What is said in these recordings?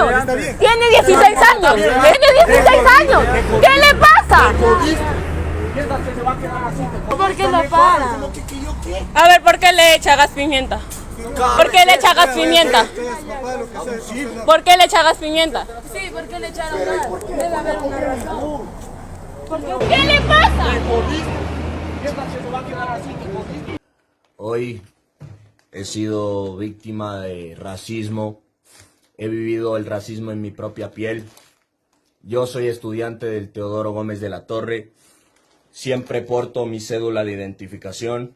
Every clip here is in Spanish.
años. Tiene 16 años. Tiene 16 años. ¿Qué le pasa? ¿Por qué lo para? A ver, ¿por qué le echa gas pimienta? ¿Por qué le echa gas pimienta? ¿Por qué le echa gas pimienta? Sí, ¿por qué le echaron gas? Debe haber una razón. ¿Qué le pasa? Hoy he sido víctima de racismo. He vivido el racismo en mi propia piel. Yo soy estudiante del Teodoro Gómez de la Torre. Siempre porto mi cédula de identificación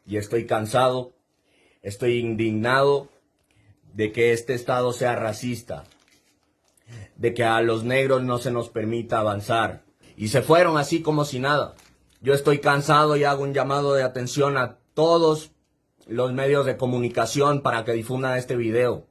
y estoy cansado, estoy indignado de que este Estado sea racista, de que a los negros no se nos permita avanzar. Y se fueron así como si nada. Yo estoy cansado y hago un llamado de atención a todos los medios de comunicación para que difundan este video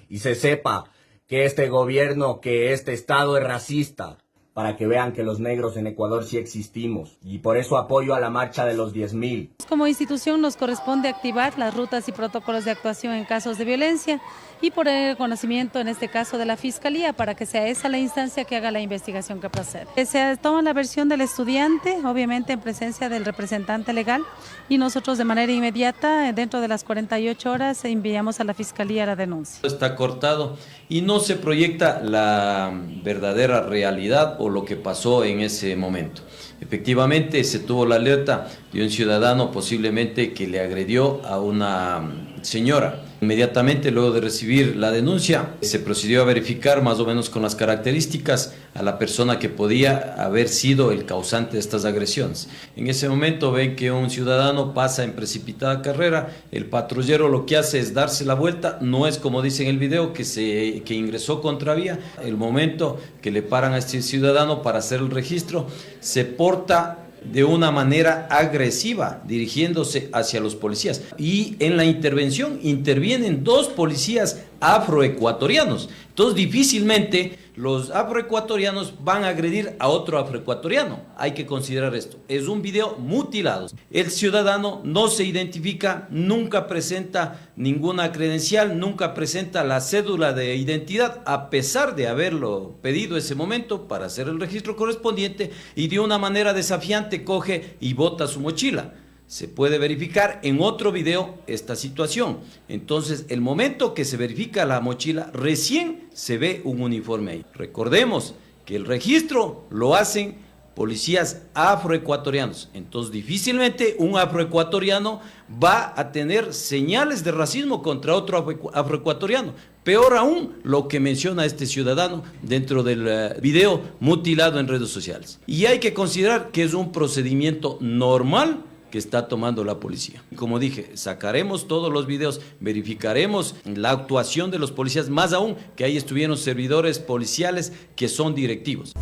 y se sepa que este gobierno, que este Estado es racista, para que vean que los negros en Ecuador sí existimos. Y por eso apoyo a la marcha de los 10.000. Como institución nos corresponde activar las rutas y protocolos de actuación en casos de violencia y por el conocimiento, en este caso, de la Fiscalía, para que sea esa la instancia que haga la investigación que procede. Se toma la versión del estudiante, obviamente en presencia del representante legal, y nosotros de manera inmediata, dentro de las 48 horas, enviamos a la Fiscalía la denuncia. Está cortado y no se proyecta la verdadera realidad o lo que pasó en ese momento. Efectivamente, se tuvo la alerta de un ciudadano posiblemente que le agredió a una señora. Inmediatamente, luego de recibir la denuncia, se procedió a verificar más o menos con las características a la persona que podía haber sido el causante de estas agresiones. En ese momento ven que un ciudadano pasa en precipitada carrera, el patrullero lo que hace es darse la vuelta, no es como dice en el video que ingresó contravía. El momento que le paran a este ciudadano para hacer el registro, se porta de una manera agresiva, dirigiéndose hacia los policías. Y en la intervención intervienen dos policías afroecuatorianos. Entonces difícilmente los afroecuatorianos van a agredir a otro afroecuatoriano. Hay que considerar esto. Es un video mutilado. El ciudadano no se identifica, nunca presenta ninguna credencial, nunca presenta la cédula de identidad, a pesar de haberlo pedido ese momento para hacer el registro correspondiente, y de una manera desafiante coge y bota su mochila. Se puede verificar en otro video esta situación. Entonces, el momento que se verifica la mochila, recién se ve un uniforme ahí. Recordemos que el registro lo hacen policías afroecuatorianos. Entonces, difícilmente un afroecuatoriano va a tener señales de racismo contra otro afroecuatoriano. Peor aún, lo que menciona este ciudadano dentro del video mutilado en redes sociales. Y hay que considerar que es un procedimiento normal que está tomando la policía. Como dije, sacaremos todos los videos, verificaremos la actuación de los policías, más aún que ahí estuvieron servidores policiales que son directivos.